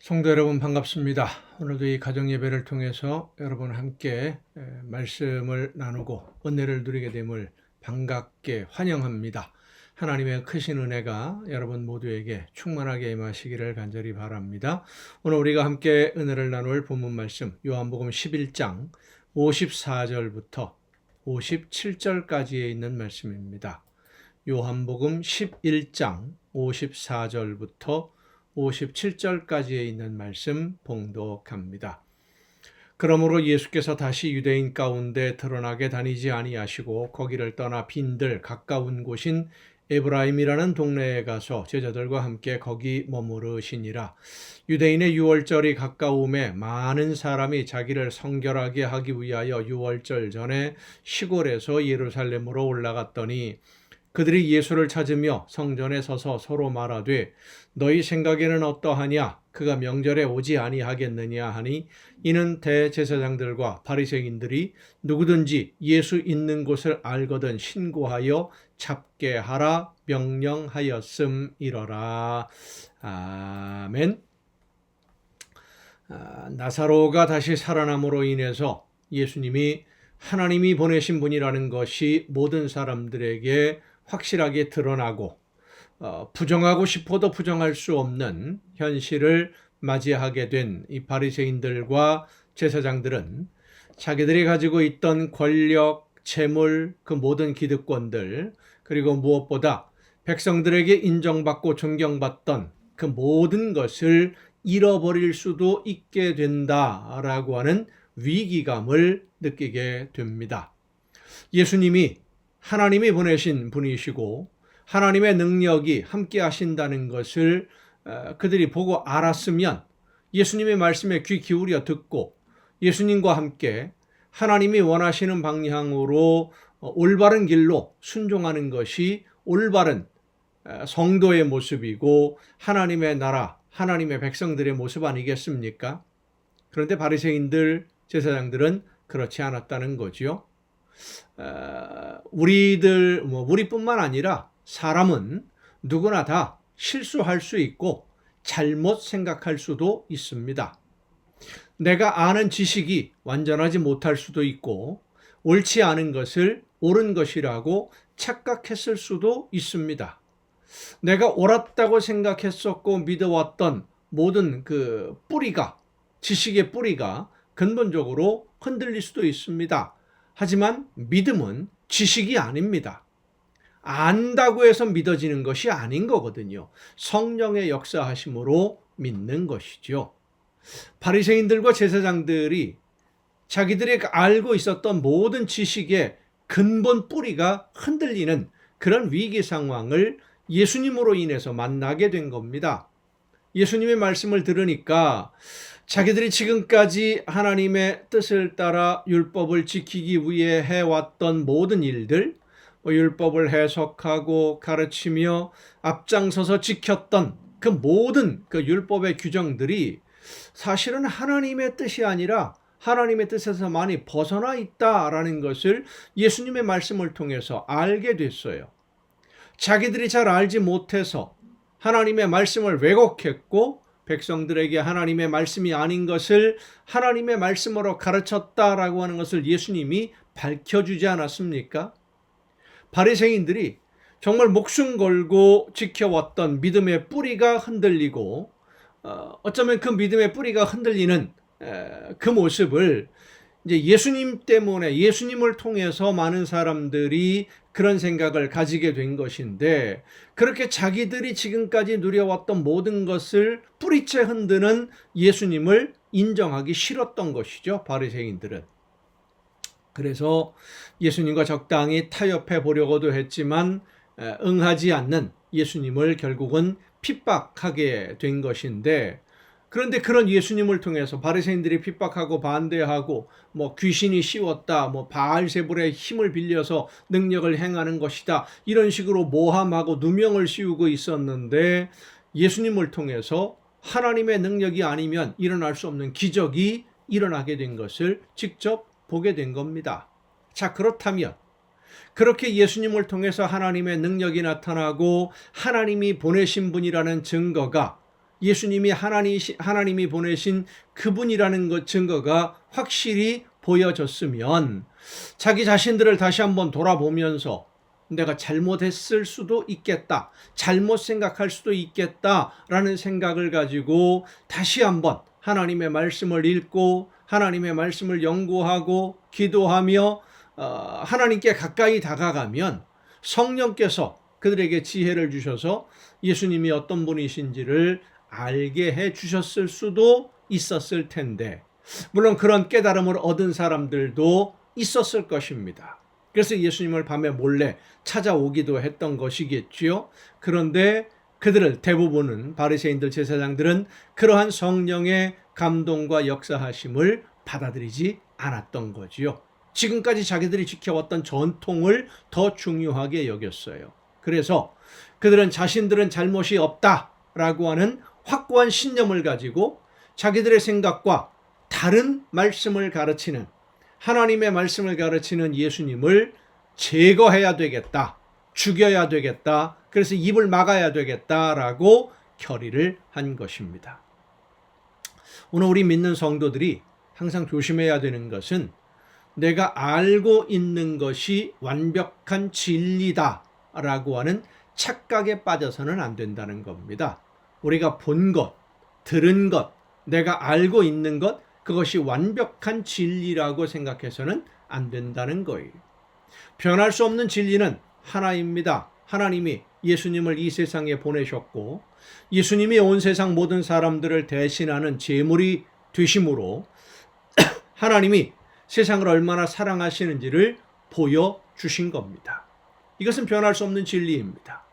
성도 여러분 반갑습니다. 오늘도 이 가정예배를 통해서 여러분 함께 말씀을 나누고 은혜를 누리게 됨을 반갑게 환영합니다. 하나님의 크신 은혜가 여러분 모두에게 충만하게 임하시기를 간절히 바랍니다. 오늘 우리가 함께 은혜를 나눌 본문 말씀 요한복음 11장 54절부터 57절까지에 있는 말씀입니다. 요한복음 11장 54절부터 57절까지에 있는 말씀 봉독합니다. 그러므로 예수께서 다시 유대인 가운데 드러나게 다니지 아니하시고 거기를 떠나 빈들 가까운 곳인 에브라임이라는 동네에 가서 제자들과 함께 거기 머무르시니라. 유대인의 유월절이 가까움에 많은 사람이 자기를 성결하게 하기 위하여 유월절 전에 시골에서 예루살렘으로 올라갔더니 그들이 예수를 찾으며 성전에 서서 서로 말하되 너희 생각에는 어떠하냐? 그가 명절에 오지 아니하겠느냐 하니 이는 대제사장들과 바리새인들이 누구든지 예수 있는 곳을 알거든 신고하여 잡게 하라 명령하였음이러라. 아멘. 나사로가 다시 살아남으로 인해서 예수님이 하나님이 보내신 분이라는 것이 모든 사람들에게 확실하게 드러나고 부정하고 싶어도 부정할 수 없는 현실을 맞이하게 된 이 바리새인들과 제사장들은 자기들이 가지고 있던 권력, 재물, 그 모든 기득권들, 그리고 무엇보다 백성들에게 인정받고 존경받던 그 모든 것을 잃어버릴 수도 있게 된다라고 하는 위기감을 느끼게 됩니다. 예수님이 하나님이 보내신 분이시고 하나님의 능력이 함께 하신다는 것을 그들이 보고 알았으면 예수님의 말씀에 귀 기울여 듣고 예수님과 함께 하나님이 원하시는 방향으로 올바른 길로 순종하는 것이 올바른 성도의 모습이고 하나님의 나라, 하나님의 백성들의 모습 아니겠습니까? 그런데 바리새인들, 제사장들은 그렇지 않았다는 거지요. 우리뿐만 아니라 사람은 누구나 다 실수할 수 있고 잘못 생각할 수도 있습니다. 내가 아는 지식이 완전하지 못할 수도 있고 옳지 않은 것을 옳은 것이라고 착각했을 수도 있습니다. 내가 옳았다고 생각했었고 믿어왔던 모든 그 뿌리가, 지식의 뿌리가 근본적으로 흔들릴 수도 있습니다. 하지만 믿음은 지식이 아닙니다. 안다고 해서 믿어지는 것이 아닌 거거든요. 성령의 역사하심으로 믿는 것이죠. 바리새인들과 제사장들이 자기들이 알고 있었던 모든 지식의 근본 뿌리가 흔들리는 그런 위기 상황을 예수님으로 인해서 만나게 된 겁니다. 예수님의 말씀을 들으니까 자기들이 지금까지 하나님의 뜻을 따라 율법을 지키기 위해 해왔던 모든 일들, 율법을 해석하고 가르치며 앞장서서 지켰던 그 모든 그 율법의 규정들이 사실은 하나님의 뜻이 아니라 하나님의 뜻에서 많이 벗어나 있다라는 것을 예수님의 말씀을 통해서 알게 됐어요. 자기들이 잘 알지 못해서 하나님의 말씀을 왜곡했고 백성들에게 하나님의 말씀이 아닌 것을 하나님의 말씀으로 가르쳤다라고 하는 것을 예수님이 밝혀주지 않았습니까? 바리새인들이 정말 목숨 걸고 지켜왔던 믿음의 뿌리가 흔들리고 어쩌면 그 믿음의 뿌리가 흔들리는 그 모습을 이제 예수님 때문에 예수님을 통해서 많은 사람들이 그런 생각을 가지게 된 것인데 그렇게 자기들이 지금까지 누려왔던 모든 것을 뿌리째 흔드는 예수님을 인정하기 싫었던 것이죠. 바리새인들은. 그래서 예수님과 적당히 타협해 보려고도 했지만 응하지 않는 예수님을 결국은 핍박하게 된 것인데 그런데 그런 예수님을 통해서 바리새인들이 핍박하고 반대하고 귀신이 씌웠다, 바알세불의 힘을 빌려서 능력을 행하는 것이다 이런 식으로 모함하고 누명을 씌우고 있었는데 예수님을 통해서 하나님의 능력이 아니면 일어날 수 없는 기적이 일어나게 된 것을 직접 보게 된 겁니다. 자, 그렇다면 그렇게 예수님을 통해서 하나님의 능력이 나타나고 하나님이 보내신 분이라는 증거가 예수님이 하나님이 보내신 그분이라는 것 증거가 확실히 보여졌으면 자기 자신들을 다시 한번 돌아보면서 내가 잘못했을 수도 있겠다, 잘못 생각할 수도 있겠다라는 생각을 가지고 다시 한번 하나님의 말씀을 읽고 하나님의 말씀을 연구하고 기도하며 하나님께 가까이 다가가면 성령께서 그들에게 지혜를 주셔서 예수님이 어떤 분이신지를 알게 해 주셨을 수도 있었을 텐데, 물론 그런 깨달음을 얻은 사람들도 있었을 것입니다. 그래서 예수님을 밤에 몰래 찾아오기도 했던 것이겠지요. 그런데 그들을, 대부분은 바리새인들, 제사장들은 그러한 성령의 감동과 역사하심을 받아들이지 않았던 거지요. 지금까지 자기들이 지켜왔던 전통을 더 중요하게 여겼어요. 그래서 그들은 자신들은 잘못이 없다라고 하는 확고한 신념을 가지고 자기들의 생각과 다른 말씀을 가르치는, 하나님의 말씀을 가르치는 예수님을 제거해야 되겠다, 죽여야 되겠다, 그래서 입을 막아야 되겠다라고 결의를 한 것입니다. 오늘 우리 믿는 성도들이 항상 조심해야 되는 것은 내가 알고 있는 것이 완벽한 진리다라고 하는 착각에 빠져서는 안 된다는 겁니다. 우리가 본 것, 들은 것, 내가 알고 있는 것, 그것이 완벽한 진리라고 생각해서는 안 된다는 거예요. 변할 수 없는 진리는 하나입니다. 하나님이 예수님을 이 세상에 보내셨고 예수님이 온 세상 모든 사람들을 대신하는 제물이 되심으로 하나님이 세상을 얼마나 사랑하시는지를 보여주신 겁니다. 이것은 변할 수 없는 진리입니다.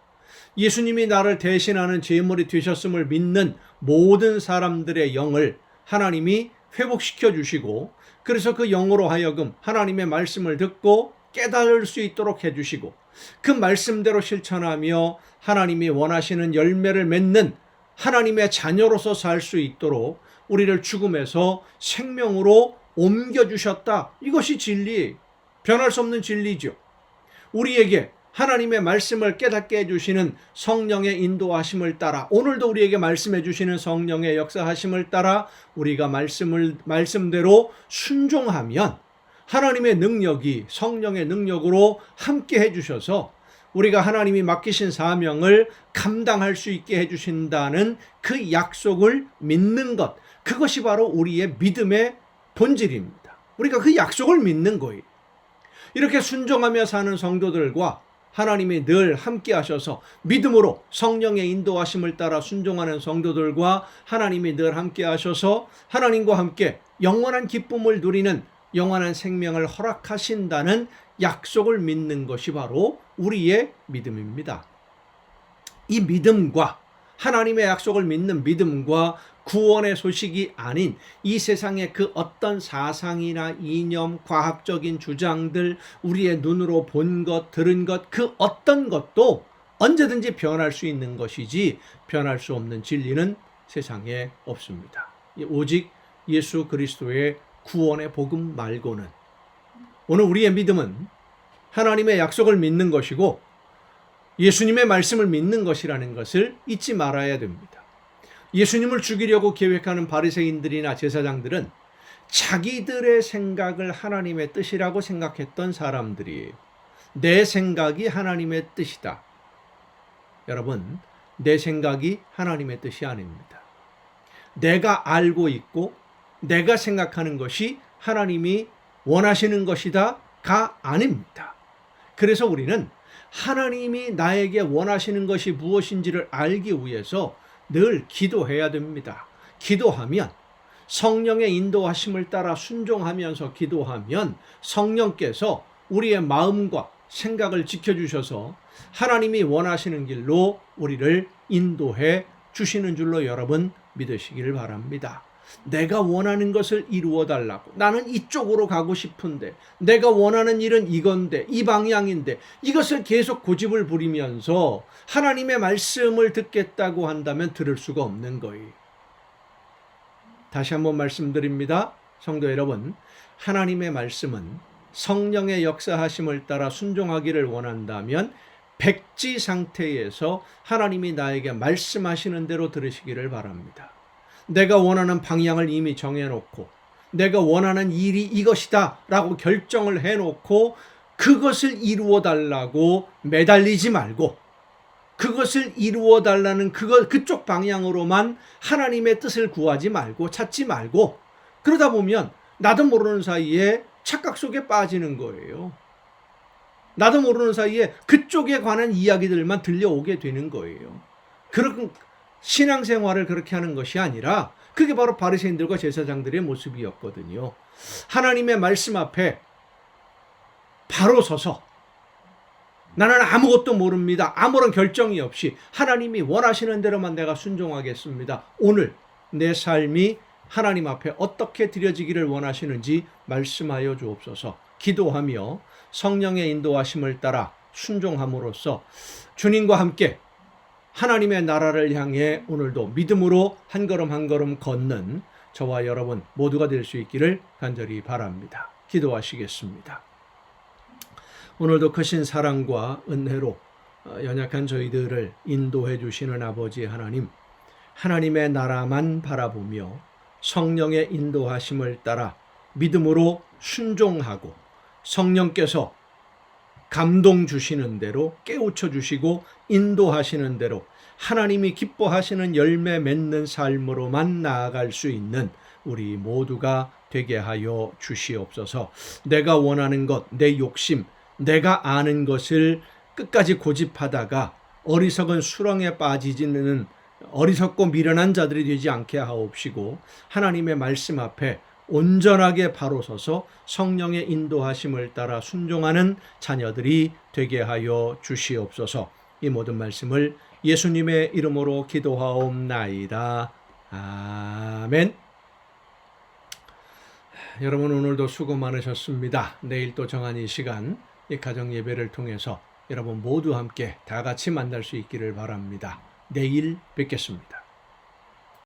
예수님이 나를 대신하는 제물이 되셨음을 믿는 모든 사람들의 영을 하나님이 회복시켜 주시고, 그래서 그 영으로 하여금 하나님의 말씀을 듣고 깨달을 수 있도록 해주시고, 그 말씀대로 실천하며 하나님이 원하시는 열매를 맺는 하나님의 자녀로서 살 수 있도록 우리를 죽음에서 생명으로 옮겨주셨다. 이것이 진리, 변할 수 없는 진리죠. 우리에게 하나님의 말씀을 깨닫게 해주시는 성령의 인도하심을 따라, 오늘도 우리에게 말씀해 주시는 성령의 역사하심을 따라 우리가 말씀대로 순종하면 하나님의 능력이 성령의 능력으로 함께 해주셔서 우리가 하나님이 맡기신 사명을 감당할 수 있게 해주신다는 그 약속을 믿는 것, 그것이 바로 우리의 믿음의 본질입니다. 우리가 그 약속을 믿는 거예요. 이렇게 순종하며 사는 성도들과 하나님이 늘 함께 하셔서 믿음으로 성령의 인도하심을 따라 순종하는 성도들과 하나님이 늘 함께 하셔서 하나님과 함께 영원한 기쁨을 누리는 영원한 생명을 허락하신다는 약속을 믿는 것이 바로 우리의 믿음입니다. 이 믿음과 하나님의 약속을 믿는 믿음과 구원의 소식이 아닌 이 세상의 그 어떤 사상이나 이념, 과학적인 주장들, 우리의 눈으로 본 것, 들은 것, 그 어떤 것도 언제든지 변할 수 있는 것이지 변할 수 없는 진리는 세상에 없습니다. 오직 예수 그리스도의 구원의 복음 말고는. 오늘 우리의 믿음은 하나님의 약속을 믿는 것이고 예수님의 말씀을 믿는 것이라는 것을 잊지 말아야 됩니다. 예수님을 죽이려고 계획하는 바리새인들이나 제사장들은 자기들의 생각을 하나님의 뜻이라고 생각했던 사람들이에요. 내 생각이 하나님의 뜻이다. 여러분, 내 생각이 하나님의 뜻이 아닙니다. 내가 알고 있고 내가 생각하는 것이 하나님이 원하시는 것이다가 아닙니다. 그래서 우리는 하나님이 나에게 원하시는 것이 무엇인지를 알기 위해서 늘 기도해야 됩니다. 기도하면, 성령의 인도하심을 따라 순종하면서 기도하면 성령께서 우리의 마음과 생각을 지켜주셔서 하나님이 원하시는 길로 우리를 인도해 주시는 줄로 여러분 믿으시기를 바랍니다. 내가 원하는 것을 이루어 달라고, 나는 이쪽으로 가고 싶은데, 내가 원하는 일은 이건데, 이 방향인데, 이것을 계속 고집을 부리면서 하나님의 말씀을 듣겠다고 한다면 들을 수가 없는 거예요. 다시 한번 말씀드립니다. 성도 여러분, 하나님의 말씀은 성령의 역사하심을 따라 순종하기를 원한다면 백지 상태에서 하나님이 나에게 말씀하시는 대로 들으시기를 바랍니다. 내가 원하는 방향을 이미 정해놓고 내가 원하는 일이 이것이다 라고 결정을 해놓고 그것을 이루어 달라고 매달리지 말고 그것을 이루어 달라는 그쪽 방향으로만 하나님의 뜻을 구하지 말고 찾지 말고 그러다 보면 나도 모르는 사이에 착각 속에 빠지는 거예요. 나도 모르는 사이에 그쪽에 관한 이야기들만 들려오게 되는 거예요. 그런 신앙생활을 그렇게 하는 것이 아니라 그게 바로 바리새인들과 제사장들의 모습이었거든요. 하나님의 말씀 앞에 바로 서서 나는 아무것도 모릅니다. 아무런 결정이 없이 하나님이 원하시는 대로만 내가 순종하겠습니다. 오늘 내 삶이 하나님 앞에 어떻게 드려지기를 원하시는지 말씀하여 주옵소서. 기도하며 성령의 인도하심을 따라 순종함으로써 주님과 함께 하나님의 나라를 향해 오늘도 믿음으로 한 걸음 한 걸음 걷는 저와 여러분 모두가 될 수 있기를 간절히 바랍니다. 기도하시겠습니다. 오늘도 크신 사랑과 은혜로 연약한 저희들을 인도해 주시는 아버지 하나님, 하나님의 나라만 바라보며 성령의 인도하심을 따라 믿음으로 순종하고 성령께서 감동 주시는 대로 깨우쳐 주시고 인도하시는 대로 하나님이 기뻐하시는 열매 맺는 삶으로만 나아갈 수 있는 우리 모두가 되게 하여 주시옵소서. 내가 원하는 것, 내 욕심, 내가 아는 것을 끝까지 고집하다가 어리석은 수렁에 빠지지는 어리석고 미련한 자들이 되지 않게 하옵시고 하나님의 말씀 앞에 온전하게 바로 서서 성령의 인도하심을 따라 순종하는 자녀들이 되게 하여 주시옵소서. 이 모든 말씀을 예수님의 이름으로 기도하옵나이다. 아멘. 여러분 오늘도 수고 많으셨습니다. 내일 또 정한 이 시간 이 가정 예배를 통해서 여러분 모두 함께 다 같이 만날 수 있기를 바랍니다. 내일 뵙겠습니다.